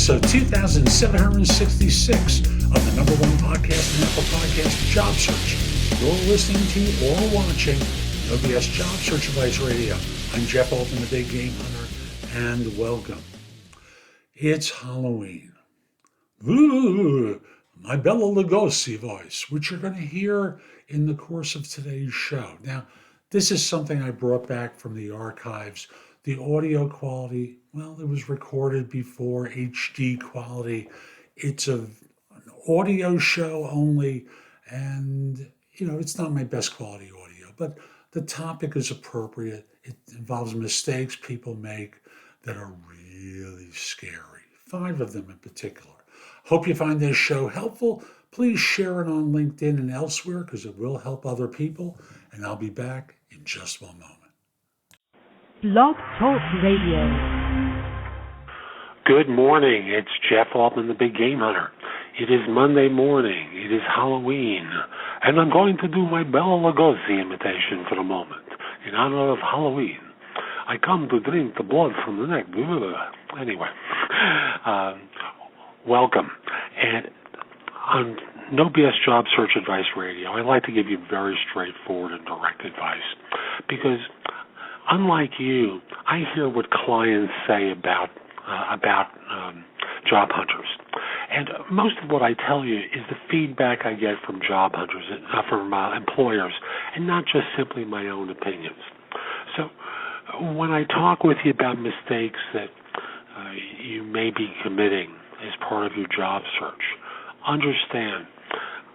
episode 2766 of the number one podcast in Apple Podcast, Job Search. You're listening to or watching OBS Job Search Advice Radio. I'm Jeff Altman, the Big Game Hunter, and welcome. It's Halloween. Ooh, my Bela Lugosi voice, which you're going to hear in the course of today's show. Now, this is something I brought back from the archives. The audio quality, well, it was recorded before HD quality. It's an audio show only, and, it's not my best quality audio, but the topic is appropriate. It involves mistakes people make that are really scary, 5 of them in particular. Hope you find this show helpful. Please share it on LinkedIn and elsewhere because it will help other people, and I'll be back in just one moment. Blog Talk Radio. Good morning. It's Jeff Altman, the Big Game Hunter. It is Monday morning. It is Halloween. And I'm going to do my Bela Lugosi imitation for the moment. In honor of Halloween, I come to drink the blood from the neck. Anyway, welcome. And on No BS Job Search Advice Radio, I like to give you very straightforward and direct advice because unlike you, I hear what clients say about job hunters, and most of what I tell you is the feedback I get from job hunters, from employers, and not just simply my own opinions. So, when I talk with you about mistakes that you may be committing as part of your job search, understand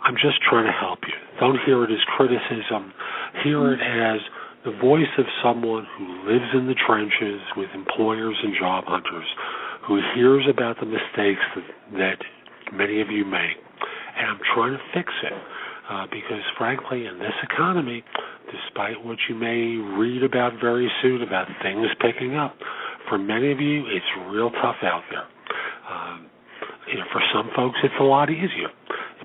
I'm just trying to help you. Don't hear it as criticism. Hear it as the voice of someone who lives in the trenches with employers and job hunters, who hears about the mistakes that many of you make. And I'm trying to fix it because, frankly, in this economy, despite what you may read about very soon about things picking up, for many of you, it's real tough out there. For some folks, it's a lot easier.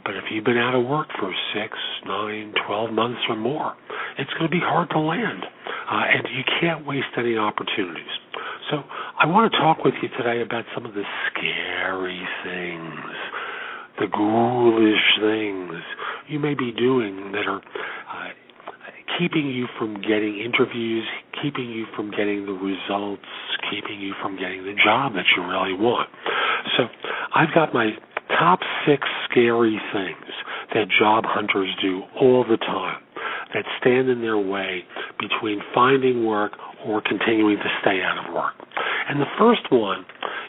But if you've been out of work for 6, 9, 12 months or more, it's going to be hard to land, and you can't waste any opportunities. So I want to talk with you today about some of the scary things, the ghoulish things you may be doing that are keeping you from getting interviews, keeping you from getting the results, keeping you from getting the job that you really want. So I've got my top 6 scary things that job hunters do all the time that stand in their way between finding work or continuing to stay out of work. And the first one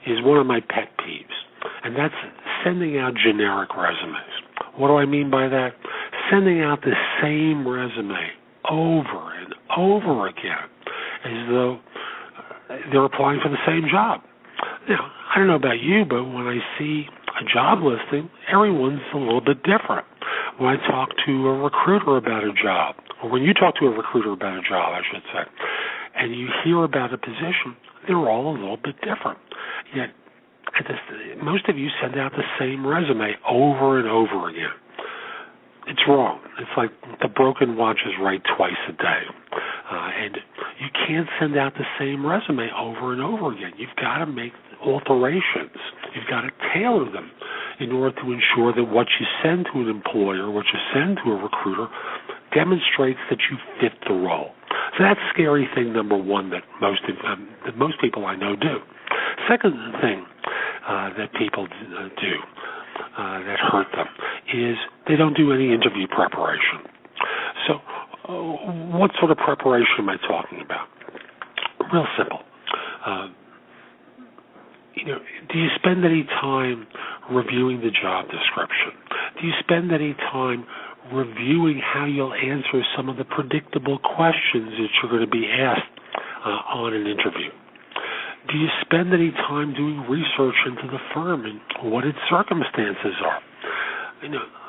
is one of my pet peeves, and that's sending out generic resumes. What do I mean by that? Sending out the same resume over and over again as though they're applying for the same job. Now, I don't know about you, but when I see a job listing, everyone's a little bit different. When I talk to a recruiter about a job, or when you talk to a recruiter about a job, I should say, and you hear about a position, they're all a little bit different. Yet, most of you send out the same resume over and over again. It's wrong. It's like the broken watch is right twice a day. And you can't send out the same resume over and over again. You've got to make alterations. You've got to tailor them in order to ensure that what you send to an employer, what you send to a recruiter, demonstrates that you fit the role. So that's scary thing number one that most people I know do. Second thing that people do that hurt them is they don't do any interview preparation. So what sort of preparation am I talking about? Real simple. Do you spend any time reviewing the job description? Do you spend any time reviewing how you'll answer some of the predictable questions that you're going to be asked on an interview? Do you spend any time doing research into the firm and what its circumstances are?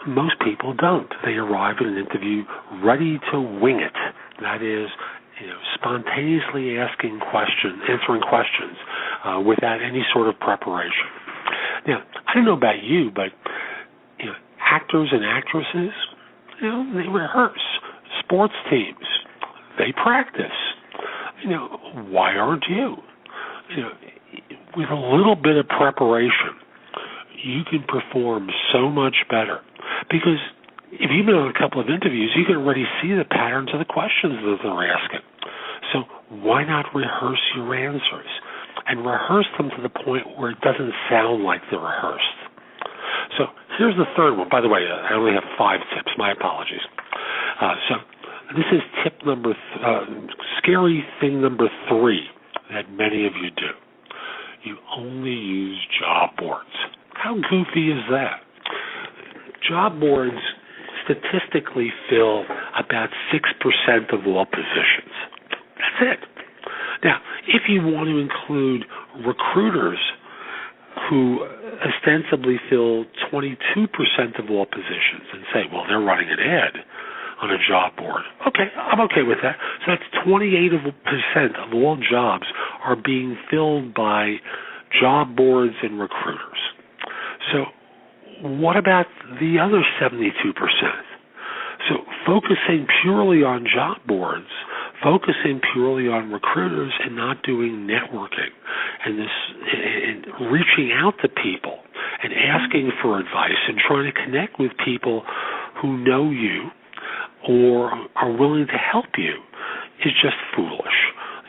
Most people don't. They arrive at an interview ready to wing it. That is, spontaneously answering questions without any sort of preparation. Now, I don't know about you, but actors and actresses, they rehearse. Sports teams, they practice. Why aren't you? With a little bit of preparation, you can perform so much better. Because if you've been on a couple of interviews, you can already see the patterns of the questions that they're asking. So why not rehearse your answers? And rehearse them to the point where it doesn't sound like they're rehearsed. So here's the third one. By the way, I only have 5 tips. My apologies. So this is scary thing number 3 that many of you do. You only use job boards. How goofy is that? Job boards statistically fill about 6% of all positions. That's it. Now, if you want to include recruiters who ostensibly fill 22% of all positions and say, well, they're running an ad on a job board. Okay, I'm okay with that. So that's 28% of all jobs are being filled by job boards and recruiters. So what about the other 72%? So focusing purely on job boards, focusing purely on recruiters and not doing networking and reaching out to people and asking for advice and trying to connect with people who know you or are willing to help you is just foolish.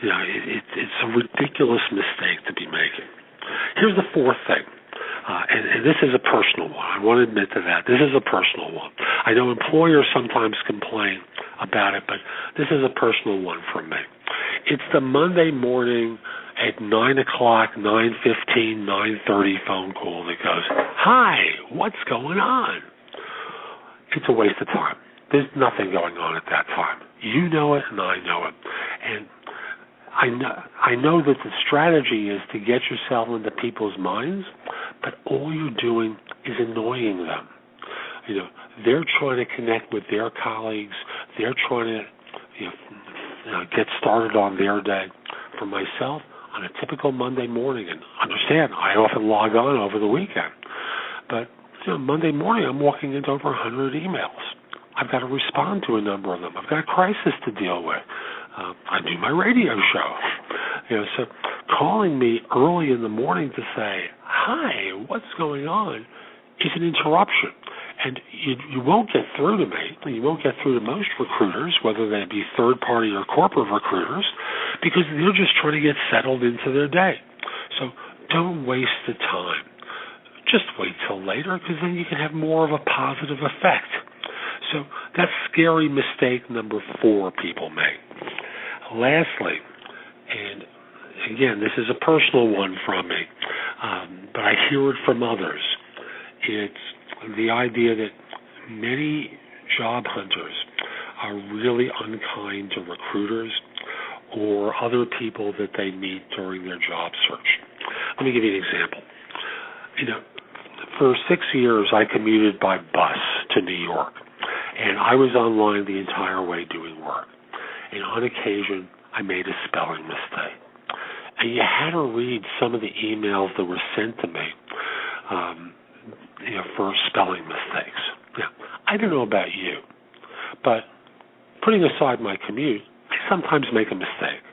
You know, it's a ridiculous mistake to be making. Here's the 4th thing. And this is a personal one. I want to admit to that. This is a personal one. I know employers sometimes complain about it, but this is a personal one from me. It's the Monday morning at 9 o'clock, 9:15, 9:30 phone call that goes, hi, what's going on? It's a waste of time. There's nothing going on at that time. You know it, and I know it. And I know that the strategy is to get yourself into people's minds, but all you're doing is annoying them. You know, they're trying to connect with their colleagues. They're trying to get started on their day. For myself, on a typical Monday morning, and understand, I often log on over the weekend, but Monday morning I'm walking into over 100 emails. I've got to respond to a number of them. I've got a crisis to deal with. I do my radio show. So calling me early in the morning to say, hi, what's going on, is an interruption. And you won't get through to me. You won't get through to most recruiters, whether they be third-party or corporate recruiters, because they're just trying to get settled into their day. So don't waste the time. Just wait till later, because then you can have more of a positive effect. So that's scary mistake number 4 people make. Lastly, and again, this is a personal one from me, but I hear it from others. It's the idea that many job hunters are really unkind to recruiters or other people that they meet during their job search. Let me give you an example. For 6 years, I commuted by bus to New York, and I was online the entire way doing work. And on occasion, I made a spelling mistake. And you had to read some of the emails that were sent to me for spelling mistakes. Now, I don't know about you, but putting aside my commute, I sometimes make a mistake.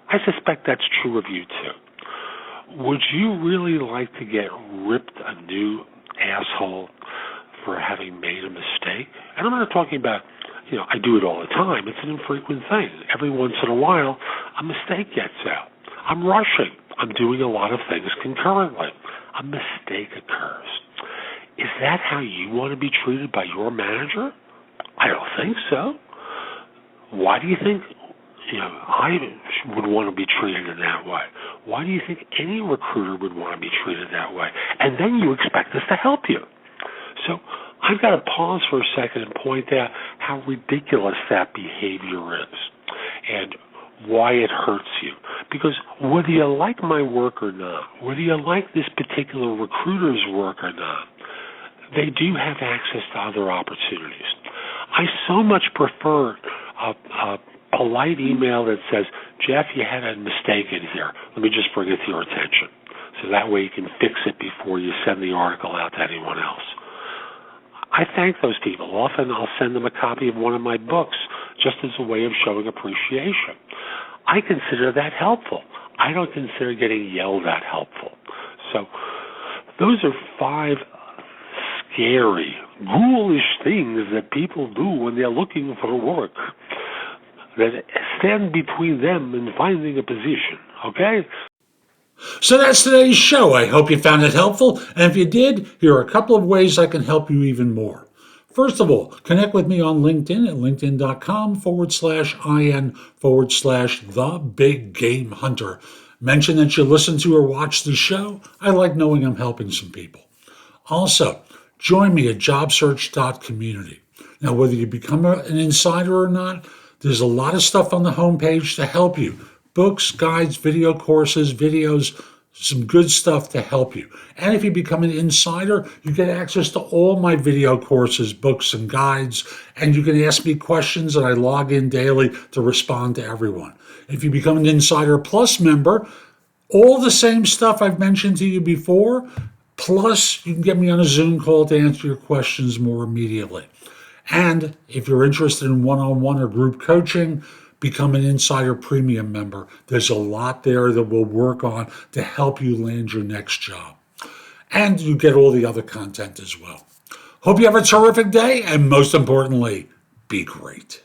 I suspect that's true of you, too. Would you really like to get ripped a new asshole for having made a mistake? And I'm not talking about, I do it all the time. It's an infrequent thing. Every once in a while, a mistake gets out. I'm rushing. I'm doing a lot of things concurrently. A mistake occurs. Is that how you want to be treated by your manager? I don't think so. Why do you think I would want to be treated in that way? Why do you think any recruiter would want to be treated that way? And then you expect us to help you. So I've got to pause for a second and point out how ridiculous that behavior is and why it hurts you. Because whether you like my work or not, whether you like this particular recruiter's work or not, they do have access to other opportunities. I so much prefer a polite email that says, Jeff, you had a mistake in here. Let me just bring it to your attention. So that way you can fix it before you send the article out to anyone else. I thank those people. Often I'll send them a copy of one of my books just as a way of showing appreciation. I consider that helpful. I don't consider getting yelled at helpful. So Those are 5 scary, ghoulish things that people do when they're looking for work that stand between them and finding a position, okay? So that's today's show. I hope you found it helpful. And if you did, here are a couple of ways I can help you even more. First of all, connect with me on LinkedIn at linkedin.com/IN/the Big Game Hunter. Mention that you listen to or watch the show. I like knowing I'm helping some people. Also, join me at JobSearch.Community. Now, whether you become an insider or not, there's a lot of stuff on the homepage to help you. Books, guides, video courses, videos, some good stuff to help you. And if you become an insider, you get access to all my video courses, books, and guides, and you can ask me questions, and I log in daily to respond to everyone. If you become an Insider Plus member, all the same stuff I've mentioned to you before, plus you can get me on a Zoom call to answer your questions more immediately. And if you're interested in one-on-one or group coaching, become an Insider Premium member. There's a lot there that we'll work on to help you land your next job. And you get all the other content as well. Hope you have a terrific day, and most importantly, be great.